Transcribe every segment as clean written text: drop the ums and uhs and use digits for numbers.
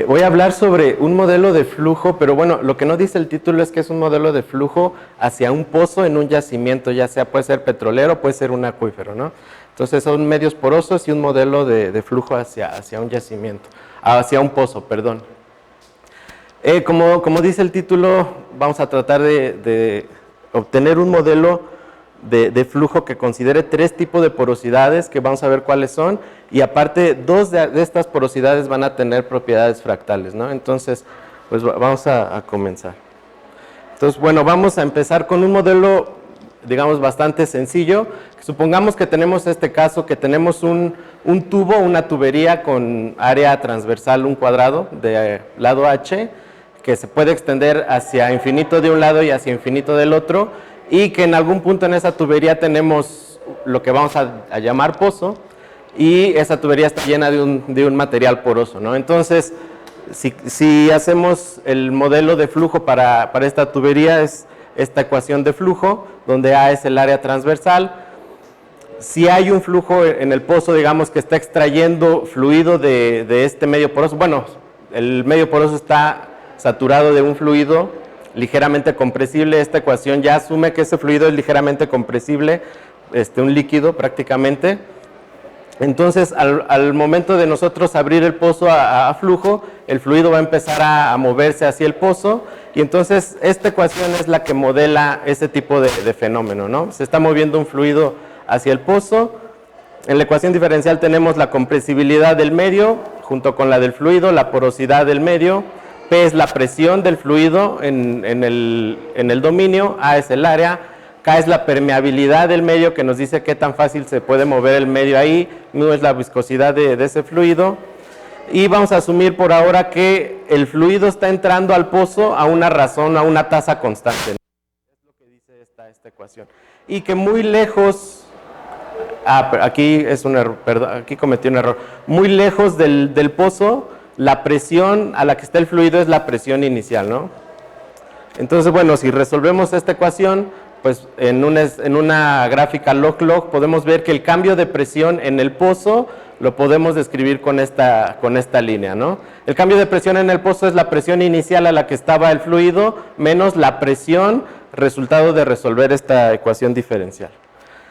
Voy a hablar sobre un modelo de flujo, pero bueno, lo que no dice el título es que es un modelo de flujo hacia un pozo en un yacimiento, ya sea puede ser petrolero, puede ser un acuífero, ¿no? Entonces son medios porosos y un modelo de flujo hacia un yacimiento, hacia un pozo, perdón. Como dice el título, vamos a tratar de obtener un modelo de flujo que considere 3 tipos de porosidades, que vamos a ver cuáles son, y aparte 2 de estas porosidades van a tener propiedades fractales, ¿no? Entonces, pues vamos a comenzar. Entonces, bueno, vamos a empezar con un modelo, digamos, bastante sencillo. Supongamos que tenemos este caso, que tenemos un tubo, una tubería con área transversal, un cuadrado de lado H, que se puede extender hacia infinito de un lado y hacia infinito del otro, y que en algún punto en esa tubería tenemos lo que vamos a llamar pozo, y esa tubería está llena de un material poroso, ¿no? Entonces, si hacemos el modelo de flujo para esta tubería, es esta ecuación de flujo, donde A es el área transversal. Si hay un flujo en el pozo, digamos que está extrayendo fluido de este medio poroso, bueno, el medio poroso está saturado de un fluido ligeramente compresible. Esta ecuación ya asume que ese fluido es ligeramente compresible, un líquido prácticamente. Entonces, al momento de nosotros abrir el pozo a flujo, el fluido va a empezar a moverse hacia el pozo, y entonces esta ecuación es la que modela ese tipo de fenómeno, ¿no? Se está moviendo un fluido hacia el pozo. En la ecuación diferencial tenemos la compresibilidad del medio junto con la del fluido, la porosidad del medio. P es la presión del fluido en el dominio, A es el área, K es la permeabilidad del medio, que nos dice qué tan fácil se puede mover el medio ahí, mu es la viscosidad de ese fluido, y vamos a asumir por ahora que el fluido está entrando al pozo a una razón, a una tasa constante. Es lo que dice esta ecuación. Y que muy lejos, aquí es un error, perdón, aquí cometí un error, muy lejos del pozo, la presión a la que está el fluido es la presión inicial, ¿no? Entonces, bueno, si resolvemos esta ecuación, pues en una gráfica log-log podemos ver que el cambio de presión en el pozo lo podemos describir con esta línea, ¿no? El cambio de presión en el pozo es la presión inicial a la que estaba el fluido menos la presión resultado de resolver esta ecuación diferencial.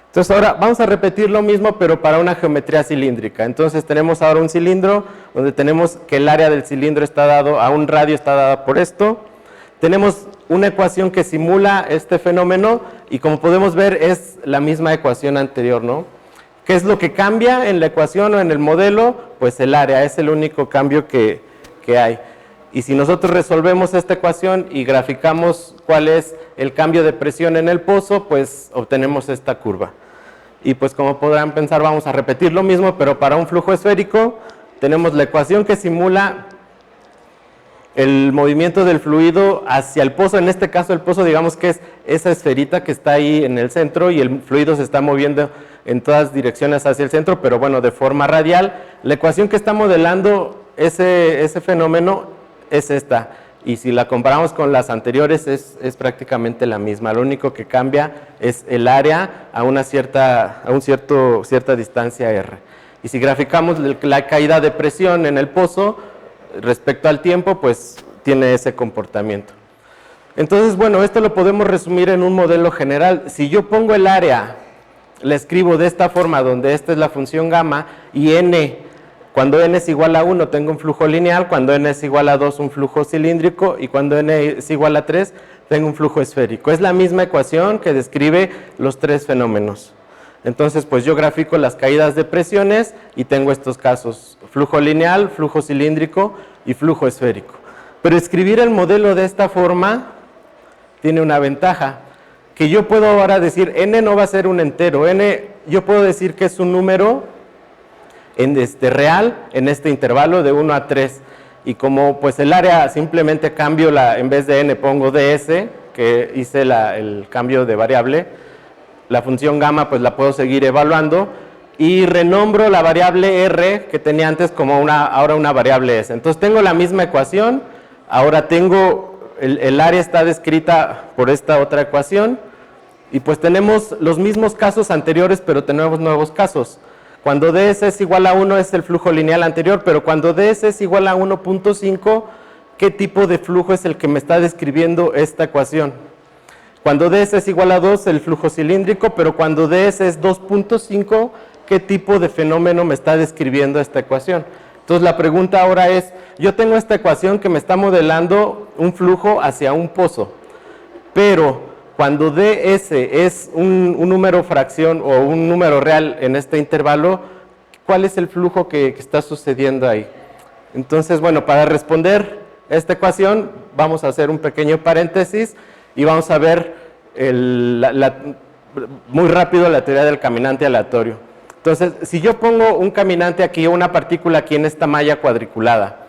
Entonces ahora vamos a repetir lo mismo, pero para una geometría cilíndrica. Entonces tenemos ahora un cilindro donde tenemos que el área del cilindro está dado a un radio, está dada por esto. Tenemos una ecuación que simula este fenómeno y, como podemos ver, es la misma ecuación anterior, ¿no? ¿Qué es lo que cambia en la ecuación o en el modelo? Pues el área, es el único cambio que hay. Y si nosotros resolvemos esta ecuación y graficamos cuál es el cambio de presión en el pozo, pues obtenemos esta curva. Y pues, como podrán pensar, vamos a repetir lo mismo, pero para un flujo esférico tenemos la ecuación que simula el movimiento del fluido hacia el pozo. En este caso el pozo, digamos que es esa esferita que está ahí en el centro, y el fluido se está moviendo en todas direcciones hacia el centro, pero bueno, de forma radial. La ecuación que está modelando ese fenómeno es esta, y si la comparamos con las anteriores es prácticamente la misma. Lo único que cambia es el área a una cierta distancia r. Y si graficamos la caída de presión en el pozo respecto al tiempo, pues tiene ese comportamiento. Entonces, bueno, esto lo podemos resumir en un modelo general. Si yo pongo el área, la escribo de esta forma, donde esta es la función gamma, y n, cuando n es igual a 1 tengo un flujo lineal, cuando n es igual a 2 un flujo cilíndrico, y cuando n es igual a 3 tengo un flujo esférico. Es la misma ecuación que describe los 3 fenómenos. Entonces, pues yo grafico las caídas de presiones y tengo estos casos: flujo lineal, flujo cilíndrico y flujo esférico. Pero escribir el modelo de esta forma tiene una ventaja, que yo puedo ahora decir, n no va a ser un entero, n yo puedo decir que es un número real en este intervalo de 1 a 3, y como pues el área simplemente cambio, en vez de n pongo ds, que hice el cambio de variable, la función gamma pues la puedo seguir evaluando, y renombro la variable r que tenía antes como ahora una variable s. Entonces tengo la misma ecuación, ahora tengo el área está descrita por esta otra ecuación, y pues tenemos los mismos casos anteriores, pero tenemos nuevos casos. Cuando ds es igual a 1 es el flujo lineal anterior, pero cuando ds es igual a 1.5, ¿qué tipo de flujo es el que me está describiendo esta ecuación? Cuando ds es igual a 2, el flujo cilíndrico, pero cuando ds es 2.5, ¿qué tipo de fenómeno me está describiendo esta ecuación? Entonces la pregunta ahora es, yo tengo esta ecuación que me está modelando un flujo hacia un pozo, pero cuando ds es un número fracción o un número real en este intervalo, ¿cuál es el flujo que está sucediendo ahí? Entonces, bueno, para responder esta ecuación vamos a hacer un pequeño paréntesis y vamos a ver muy rápido la teoría del caminante aleatorio. Entonces, si yo pongo un caminante aquí o una partícula aquí en esta malla cuadriculada,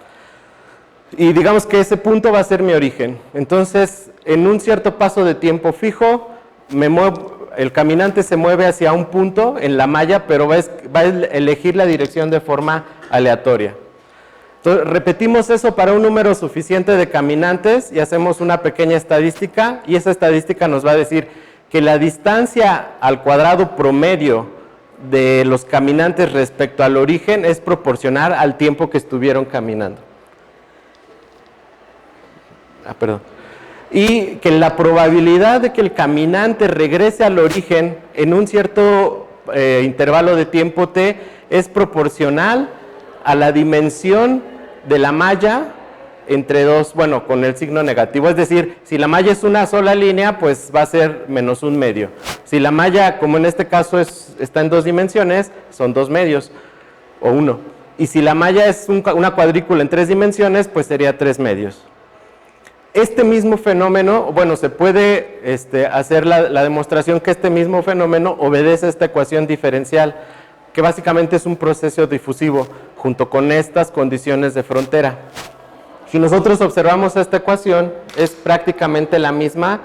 y digamos que ese punto va a ser mi origen, entonces en un cierto paso de tiempo fijo, el caminante se mueve hacia un punto en la malla, pero va a elegir la dirección de forma aleatoria. Entonces, repetimos eso para un número suficiente de caminantes y hacemos una pequeña estadística, y esa estadística nos va a decir que la distancia al cuadrado promedio de los caminantes respecto al origen es proporcional al tiempo que estuvieron caminando. Perdón. Y que la probabilidad de que el caminante regrese al origen en un cierto intervalo de tiempo t es proporcional a la dimensión de la malla entre dos, bueno, con el signo negativo, es decir, si la malla es una sola línea, pues va a ser menos un medio. Si la malla, como en este caso está en dos dimensiones, son 2 medios, o 1. Y si la malla es una cuadrícula en 3 dimensiones, pues sería 3 medios. Este mismo fenómeno, bueno, se puede hacer la demostración que este mismo fenómeno obedece a esta ecuación diferencial, que básicamente es un proceso difusivo, junto con estas condiciones de frontera. Si nosotros observamos esta ecuación, es prácticamente la misma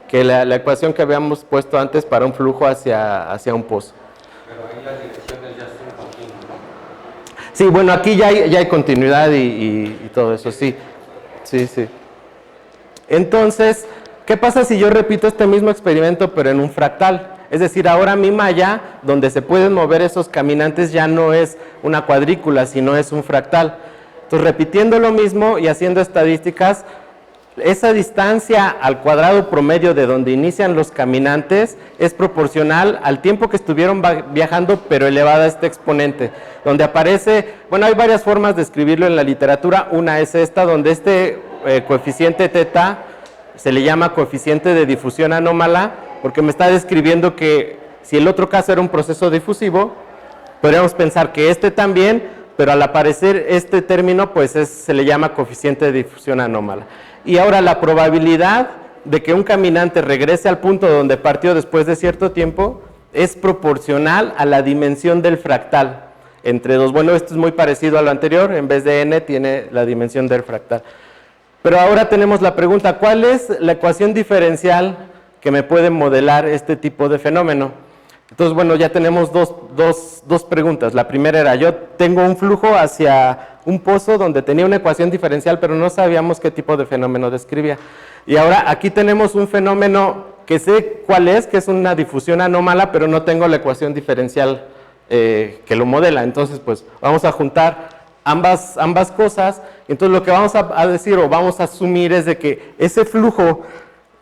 que la ecuación que habíamos puesto antes para un flujo hacia un pozo. Pero ahí las direcciones ya son continuas. Sí, bueno, aquí ya hay continuidad y todo eso, sí. Sí, sí. Entonces, ¿qué pasa si yo repito este mismo experimento pero en un fractal? Es decir, ahora mi malla, donde se pueden mover esos caminantes, ya no es una cuadrícula, sino es un fractal. Entonces, repitiendo lo mismo y haciendo estadísticas, esa distancia al cuadrado promedio de donde inician los caminantes es proporcional al tiempo que estuvieron viajando, pero elevada a este exponente, donde aparece, bueno, hay varias formas de escribirlo en la literatura. Una es esta, donde este coeficiente teta se le llama coeficiente de difusión anómala, porque me está describiendo que si el otro caso era un proceso difusivo, podríamos pensar que este también, pero al aparecer este término, pues se le llama coeficiente de difusión anómala. Y ahora la probabilidad de que un caminante regrese al punto donde partió después de cierto tiempo es proporcional a la dimensión del fractal entre 2. Bueno, esto es muy parecido a lo anterior, en vez de n tiene la dimensión del fractal. Pero ahora tenemos la pregunta, ¿cuál es la ecuación diferencial que me puede modelar este tipo de fenómeno? Entonces, bueno, ya tenemos dos preguntas. La primera era, yo tengo un flujo hacia un pozo donde tenía una ecuación diferencial, pero no sabíamos qué tipo de fenómeno describía. Y ahora aquí tenemos un fenómeno que sé cuál es, que es una difusión anómala, pero no tengo la ecuación diferencial que lo modela. Entonces, pues, vamos a juntar ambas cosas. Entonces, lo que vamos a decir o vamos a asumir es de que ese flujo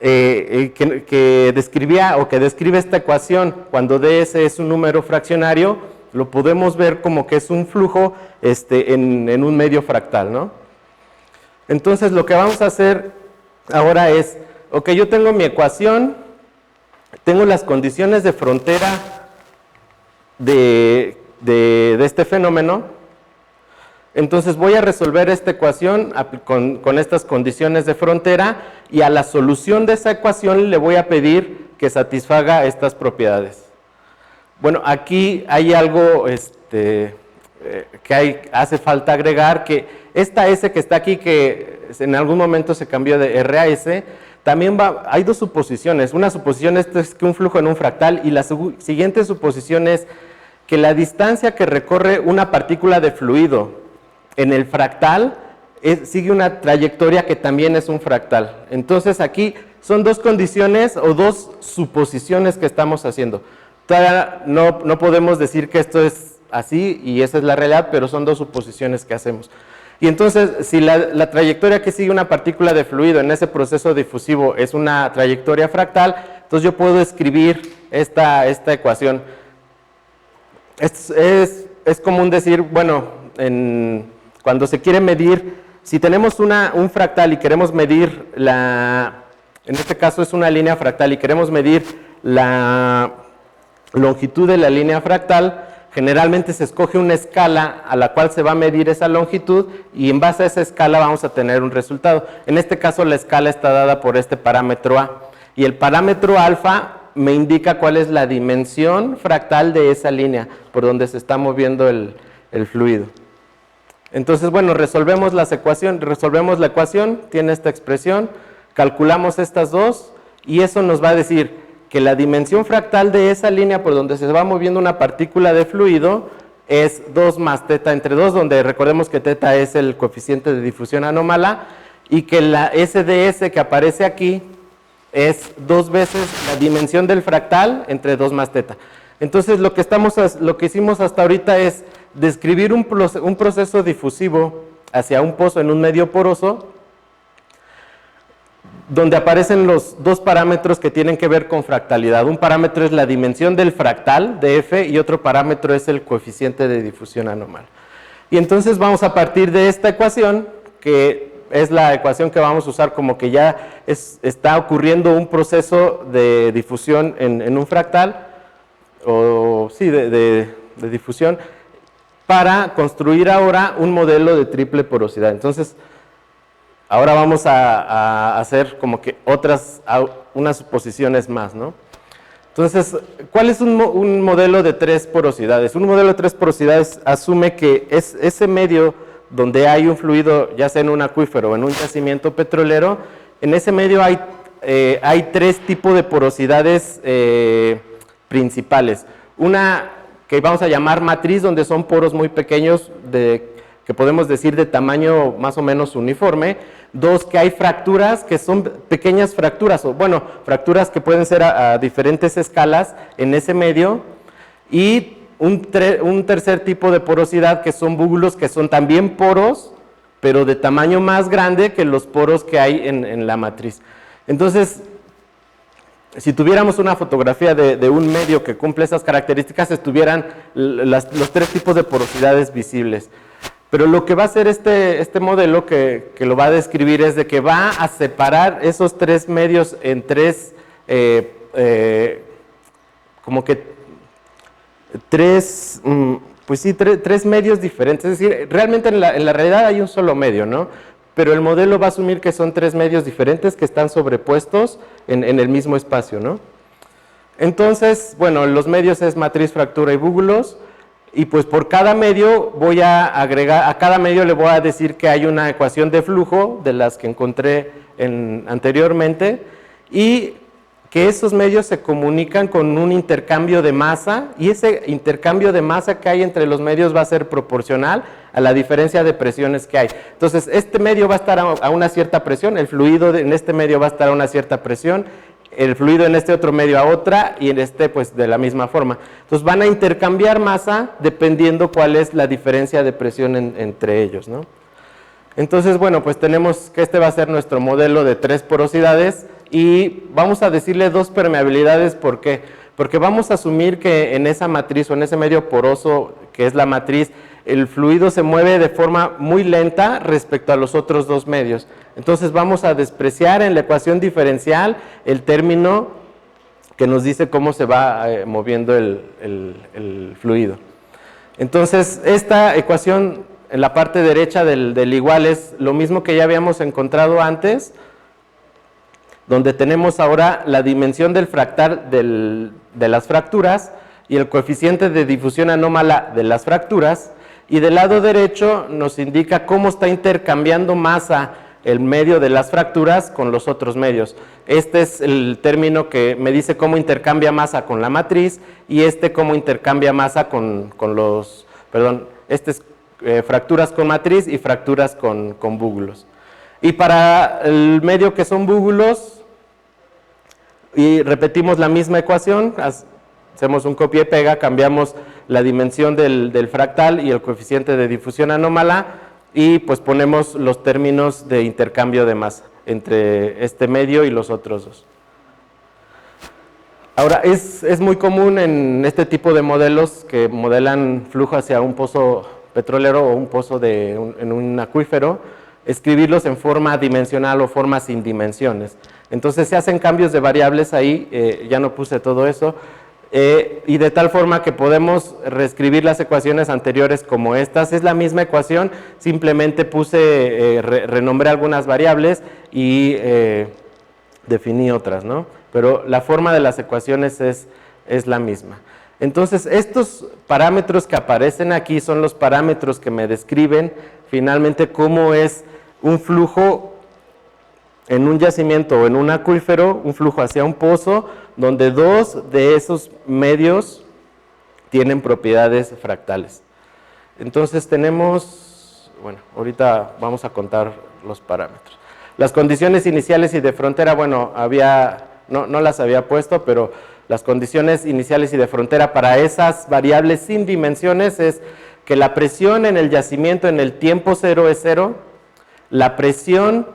que describía o que describe esta ecuación cuando ds es un número fraccionario, lo podemos ver como que es un flujo en un medio fractal, ¿no? Entonces lo que vamos a hacer ahora es, ok, yo tengo mi ecuación, tengo las condiciones de frontera de este fenómeno. Entonces voy a resolver esta ecuación con estas condiciones de frontera y a la solución de esa ecuación le voy a pedir que satisfaga estas propiedades. Bueno, aquí hay algo que hace falta agregar, que esta S que está aquí, que en algún momento se cambió de R a S, también hay dos suposiciones. Una suposición es que un flujo en un fractal y la siguiente suposición es que la distancia que recorre una partícula de fluido en el fractal sigue una trayectoria que también es un fractal. Entonces aquí son dos condiciones o dos suposiciones que estamos haciendo. Todavía no podemos decir que esto es así y esa es la realidad, pero son dos suposiciones que hacemos. Y entonces, si la trayectoria que sigue una partícula de fluido en ese proceso difusivo es una trayectoria fractal, entonces yo puedo escribir esta ecuación. Es común decir, bueno, cuando se quiere medir, si tenemos un fractal y queremos medir en este caso es una línea fractal y queremos medir la longitud de la línea fractal, generalmente se escoge una escala a la cual se va a medir esa longitud y en base a esa escala vamos a tener un resultado. En este caso la escala está dada por este parámetro A y el parámetro alfa me indica cuál es la dimensión fractal de esa línea por donde se está moviendo el fluido. Entonces, bueno, resolvemos la ecuación, tiene esta expresión, calculamos estas dos y eso nos va a decir que la dimensión fractal de esa línea por donde se va moviendo una partícula de fluido es 2 más teta entre 2, donde recordemos que teta es el coeficiente de difusión anómala y que la SDS que aparece aquí es 2 veces la dimensión del fractal entre 2 más teta. Entonces lo que hicimos hasta ahorita es describir un proceso difusivo hacia un pozo en un medio poroso donde aparecen los dos parámetros que tienen que ver con fractalidad. Un parámetro es la dimensión del fractal de F y otro parámetro es el coeficiente de difusión anómala. Y entonces vamos a partir de esta ecuación, que es la ecuación que vamos a usar como que ya está ocurriendo un proceso de difusión en un fractal, o sí, de difusión, para construir ahora un modelo de triple porosidad. Entonces, ahora vamos a hacer como que unas suposiciones más, ¿no? Entonces, ¿cuál es un modelo de 3 porosidades? Un modelo de 3 porosidades asume que ese medio donde hay un fluido, ya sea en un acuífero o en un yacimiento petrolero, en ese medio hay 3 tipos de porosidades principales. Una que vamos a llamar matriz, donde son poros muy pequeños, que podemos decir de tamaño más o menos uniforme. 2, que hay fracturas, que son pequeñas fracturas, o bueno, fracturas que pueden ser a diferentes escalas en ese medio. Y un tercer tipo de porosidad, que son búbulos, que son también poros, pero de tamaño más grande que los poros que hay en la matriz. Entonces, si tuviéramos una fotografía de un medio que cumple esas características, estuvieran los 3 tipos de porosidades visibles. Pero lo que va a hacer este modelo que lo va a describir es de que va a separar esos 3 medios en 3, como que 3 medios diferentes. Es decir, realmente en la realidad hay un solo medio, ¿no? Pero el modelo va a asumir que son 3 medios diferentes que están sobrepuestos en el mismo espacio, ¿no? Entonces, bueno, los medios es matriz, fractura y búbulos. Y pues por cada medio voy a agregar, a cada medio le voy a decir que hay una ecuación de flujo de las que encontré anteriormente y que esos medios se comunican con un intercambio de masa y ese intercambio de masa que hay entre los medios va a ser proporcional a la diferencia de presiones que hay. Entonces este medio va a estar a una cierta presión, el fluido en este medio va a estar a una cierta presión, el fluido en este otro medio a otra y en este pues de la misma forma. Entonces van a intercambiar masa dependiendo cuál es la diferencia de presión entre ellos, ¿no? Entonces, bueno, pues tenemos que este va a ser nuestro modelo de 3 porosidades y vamos a decirle 2 permeabilidades. ¿Por qué? Porque vamos a asumir que en esa matriz o en ese medio poroso que es la matriz, el fluido se mueve de forma muy lenta respecto a los otros 2 medios. Entonces vamos a despreciar en la ecuación diferencial el término que nos dice cómo se va moviendo el fluido. Entonces esta ecuación en la parte derecha del igual es lo mismo que ya habíamos encontrado antes, donde tenemos ahora la dimensión del fractal de las fracturas y el coeficiente de difusión anómala de las fracturas, y del lado derecho nos indica cómo está intercambiando masa el medio de las fracturas con los otros medios. Este es el término que me dice cómo intercambia masa con la matriz y cómo intercambia masa con los, perdón, es fracturas con matriz y fracturas con búbulos. Y para el medio que son búbulos, y repetimos la misma ecuación, hacemos un copia y pega, cambiamos la dimensión del fractal y el coeficiente de difusión anómala y pues ponemos los términos de intercambio de masa entre este medio y los otros dos. Ahora, es muy común en este tipo de modelos que modelan flujo hacia un pozo petrolero o un pozo en un acuífero, escribirlos en forma dimensional o forma sin dimensiones. Entonces se hacen cambios de variables ahí, ya no puse todo eso, y de tal forma que podemos reescribir las ecuaciones anteriores como estas. Es la misma ecuación, simplemente renombré algunas variables y definí otras, ¿no? Pero la forma de las ecuaciones es la misma. Entonces, estos parámetros que aparecen aquí son los parámetros que me describen finalmente cómo es un flujo en un yacimiento o en un acuífero, un flujo hacia un pozo, donde dos de esos medios tienen propiedades fractales. Entonces tenemos, bueno, ahorita vamos a contar los parámetros. Las condiciones iniciales y de frontera, bueno, no las había puesto, pero las condiciones iniciales y de frontera para esas variables sin dimensiones es que la presión en el yacimiento en el tiempo cero es cero, la presión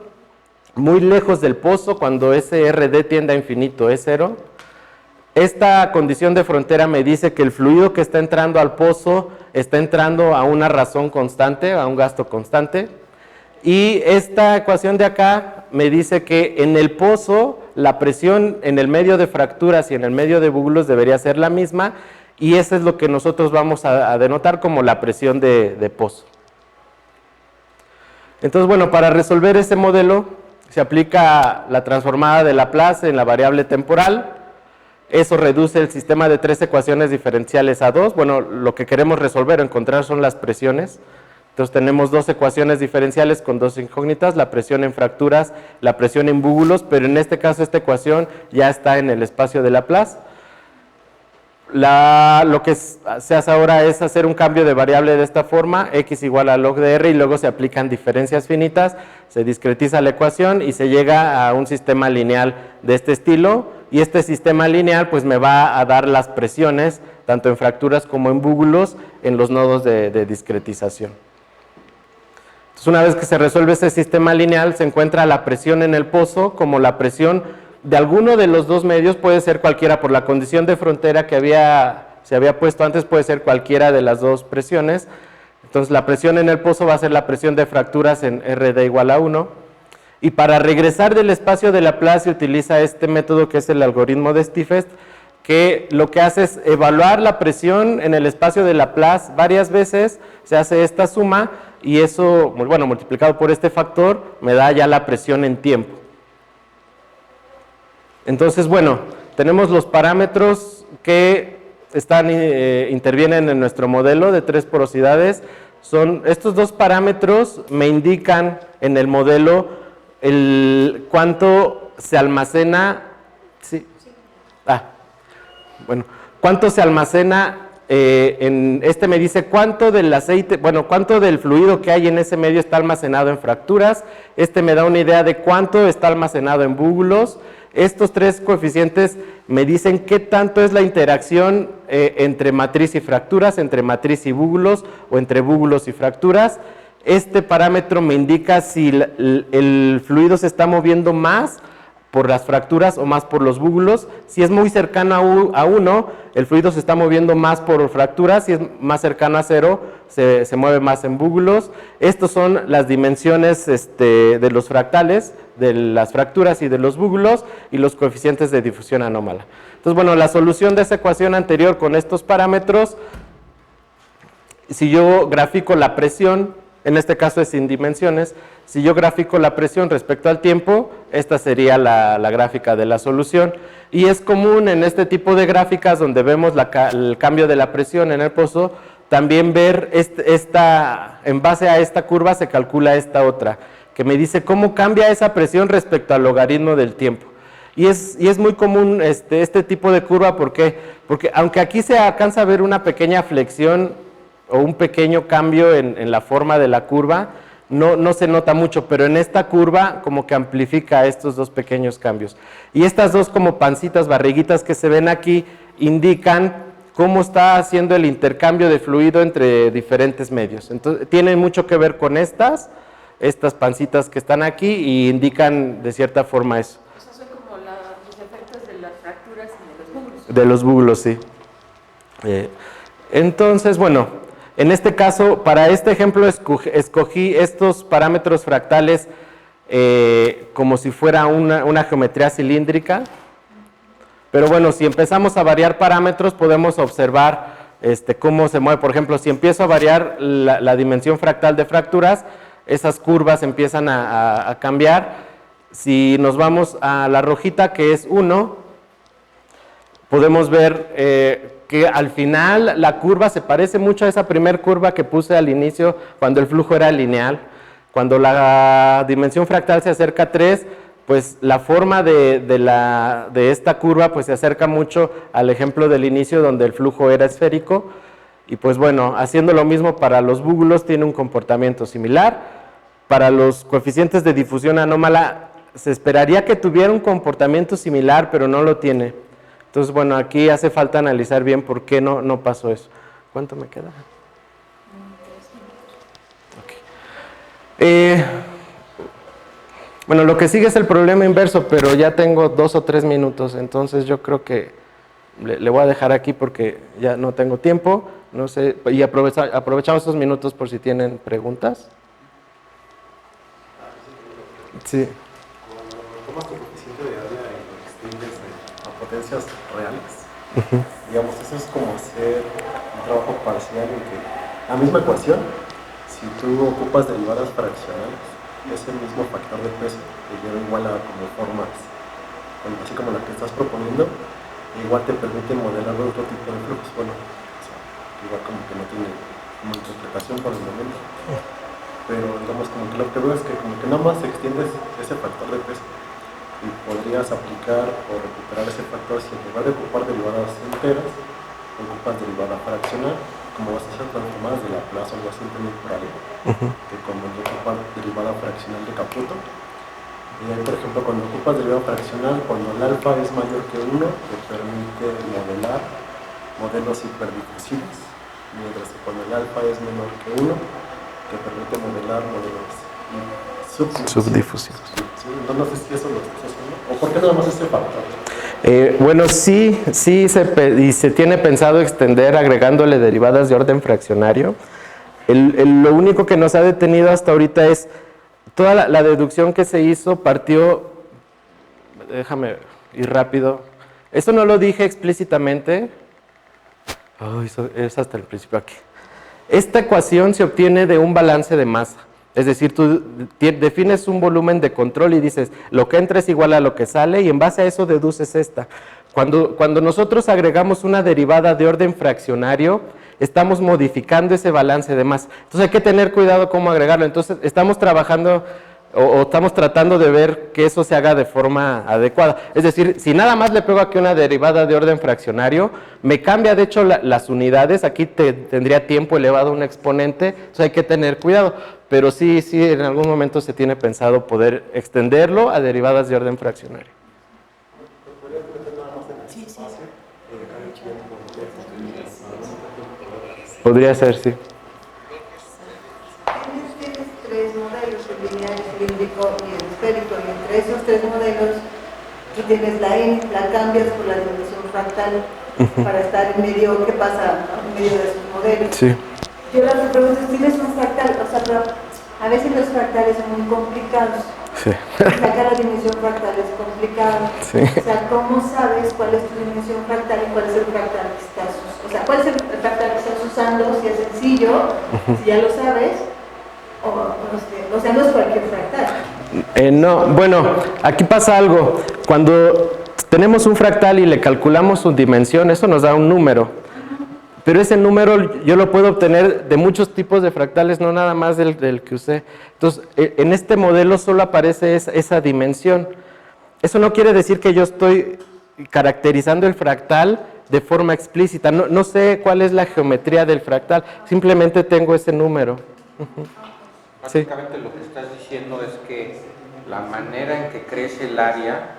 muy lejos del pozo cuando ese RD tiende a infinito es cero. Esta condición de frontera me dice que el fluido que está entrando al pozo está entrando a una razón constante, a un gasto constante. Y esta ecuación de acá me dice que en el pozo la presión en el medio de fracturas y en el medio de buglos debería ser la misma, y eso es lo que nosotros vamos a denotar como la presión de pozo. Entonces, bueno, para resolver ese modelo se aplica la transformada de Laplace en la variable temporal. Eso reduce el sistema de tres ecuaciones diferenciales a dos. Bueno, lo que queremos resolver o encontrar son las presiones. Entonces tenemos dos ecuaciones diferenciales con dos incógnitas, la presión en fracturas, la presión en búbulos, pero en este caso esta ecuación ya está en el espacio de Laplace. Lo que se hace ahora es hacer un cambio de variable de esta forma, x igual a log de r, y luego se aplican diferencias finitas, se discretiza la ecuación y se llega a un sistema lineal de este estilo, y este sistema lineal pues me va a dar las presiones, tanto en fracturas como en búbulos, en los nodos de discretización. Entonces, una vez que se resuelve ese sistema lineal, se encuentra la presión en el pozo como la presión de alguno de los dos medios, puede ser cualquiera por la condición de frontera que se había puesto antes, puede ser cualquiera de las dos presiones. Entonces la presión en el pozo va a ser la presión de fracturas en RD igual a 1. Y para regresar del espacio de Laplace se utiliza este método que es el algoritmo de Stiefest, que lo que hace es evaluar la presión en el espacio de Laplace varias veces, se hace esta suma y eso, bueno, multiplicado por este factor, me da ya la presión en tiempo. Entonces, bueno, tenemos los parámetros que intervienen en nuestro modelo de tres porosidades. Estos dos parámetros me indican en el modelo cuánto se almacena, ¿sí? Bueno, cuánto se almacena, me dice cuánto del aceite, bueno, cuánto del fluido que hay en ese medio está almacenado en fracturas, me da una idea de cuánto está almacenado en búbulos. Estos tres coeficientes me dicen qué tanto es la interacción entre matriz y fracturas, entre matriz y búbulos o entre búbulos y fracturas. Este parámetro me indica si el fluido se está moviendo más por las fracturas o más por los búbulos. Si es muy cercano a 1, el fluido se está moviendo más por fracturas. Si es más cercano a 0, se mueve más en búbulos. Estas son las dimensiones de los fractales, de las fracturas y de los búbulos, y los coeficientes de difusión anómala. Entonces, bueno, la solución de esa ecuación anterior con estos parámetros, si yo grafico la presión, en este caso es sin dimensiones, si yo grafico la presión respecto al tiempo, esta sería la gráfica de la solución. Y es común en este tipo de gráficas donde vemos el cambio de la presión en el pozo, también ver en base a esta curva se calcula esta otra, que me dice cómo cambia esa presión respecto al logaritmo del tiempo. Y es muy común este tipo de curva, ¿por qué? Porque aunque aquí se alcanza a ver una pequeña flexión o un pequeño cambio en la forma de la curva, no se nota mucho, pero en esta curva como que amplifica estos dos pequeños cambios. Y estas dos como pancitas, barriguitas que se ven aquí, indican cómo está haciendo el intercambio de fluido entre diferentes medios. Entonces, tienen mucho que ver con estas pancitas que están aquí y indican de cierta forma eso. Esos son como los efectos de las fracturas y de los buglos. De los buglos, sí. Entonces, bueno, en este caso, para este ejemplo escogí estos parámetros fractales como si fuera una geometría cilíndrica. Pero bueno, si empezamos a variar parámetros, podemos observar cómo se mueve. Por ejemplo, si empiezo a variar la dimensión fractal de fracturas, esas curvas empiezan a cambiar. Si nos vamos a la rojita, que es 1, podemos ver que al final la curva se parece mucho a esa primer curva que puse al inicio cuando el flujo era lineal. Cuando la dimensión fractal se acerca a 3, pues la forma de esta curva pues se acerca mucho al ejemplo del inicio donde el flujo era esférico. Y pues bueno, haciendo lo mismo para los buglos tiene un comportamiento similar. Para los coeficientes de difusión anómala se esperaría que tuviera un comportamiento similar, pero no lo tiene. Entonces bueno, aquí hace falta analizar bien por qué no pasó eso. ¿Cuánto me queda? Okay. Bueno, lo que sigue es el problema inverso, pero ya tengo 2 o 3 minutos, entonces yo creo que le voy a dejar aquí porque ya no tengo tiempo, no sé, y aprovechamos esos minutos por si tienen preguntas. Sí. Cuando tomas tu coeficiente de área y lo extiendes a potencias reales, digamos, eso es como hacer un trabajo parcial en que la misma ecuación, si tú ocupas derivadas fraccionales, es el mismo factor de peso que lleva igual a como formas, así como la que estás proponiendo, igual te permite modelar otro tipo de flujos. Bueno, o sea, igual como que no tiene como interpretación por el momento, pero digamos como que lo que veo es que como que nada más extiendes ese factor de peso y podrías aplicar o recuperar ese factor si en lugar de ocupar derivadas enteras, ocupas derivada fraccional, como vas a hacer transformadas de Laplace o algo así también por ahí, que cuando ocupas derivada fraccional de Caputo, y ahí por ejemplo cuando ocupas derivada fraccional, cuando el alfa es mayor que 1, te permite modelar modelos hiperdifusivos, mientras que cuando el alfa es menor que 1, te permite modelar modelos subdifusivos. Sí, no sé si eso lo estás haciendo, o por qué nada más ese factor. Bueno, sí se tiene pensado extender agregándole derivadas de orden fraccionario. Lo único que nos ha detenido hasta ahorita es toda la deducción que se hizo partió, déjame ir rápido, eso no lo dije explícitamente, eso es hasta el principio aquí. Esta ecuación se obtiene de un balance de masa. Es decir, tú defines un volumen de control y dices, lo que entra es igual a lo que sale y en base a eso deduces esta. Cuando nosotros agregamos una derivada de orden fraccionario, estamos modificando ese balance de masa. Entonces hay que tener cuidado cómo agregarlo. Entonces estamos trabajando o estamos tratando de ver que eso se haga de forma adecuada. Es decir, si nada más le pego aquí una derivada de orden fraccionario, me cambia de hecho las unidades, aquí tendría tiempo elevado a un exponente, entonces hay que tener cuidado. Pero sí, en algún momento se tiene pensado poder extenderlo a derivadas de orden fraccionario. Podría ser, sí. Tienes 3 modelos, el lineal, el cilíndrico y el esférico, y entre esos 3 modelos tú tienes la n, la cambias por la dimensión fractal para estar en medio, ¿qué pasa? ¿No? En medio de esos modelos. Sí. Yo la pregunta es, ¿tienes un fractal? O sea, pero a veces los fractales son muy complicados. Sí. Sacar la dimensión fractal es complicado. Sí. O sea, ¿cómo sabes cuál es tu dimensión fractal y cuál es el fractal que estás usando? O sea, ¿cuál es el fractal que estás usando? Si es sencillo, si ya lo sabes, o sea, no es cualquier fractal. No, bueno, aquí pasa algo. Cuando tenemos un fractal y le calculamos su dimensión, eso nos da un número. Pero ese número yo lo puedo obtener de muchos tipos de fractales, no nada más del que usé. Entonces, en este modelo solo aparece esa dimensión. Eso no quiere decir que yo estoy caracterizando el fractal de forma explícita. No sé cuál es la geometría del fractal, simplemente tengo ese número. Básicamente lo que estás diciendo es que la manera en que crece el área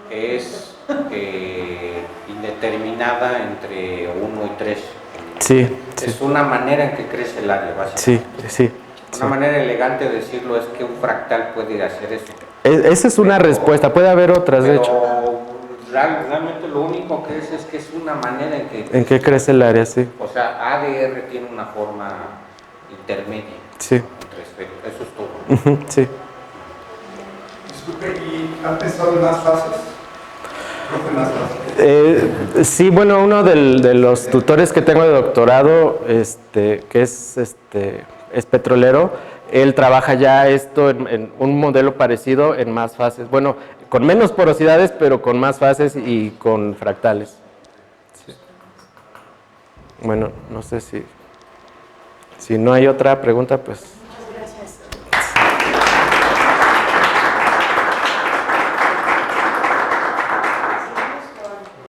es indeterminada entre 1 y 3. Sí, Es una manera en que crece el área, básicamente. sí. Una manera elegante de decirlo es que un fractal puede hacer eso. Esa es una respuesta, puede haber otras, de hecho. Realmente lo único que es que es una manera ¿En qué crece el área? Sí. O sea, ADR tiene una forma intermedia. Sí. Eso es todo. Ujú, sí. Disculpe, ¿y han pensado en más fases? ¿Profe, más fases? Sí, bueno, uno de los tutores que tengo de doctorado, que es petrolero, él trabaja ya esto en un modelo parecido en más fases. Bueno, con menos porosidades, pero con más fases y con fractales. Sí. Bueno, no sé si no hay otra pregunta, pues...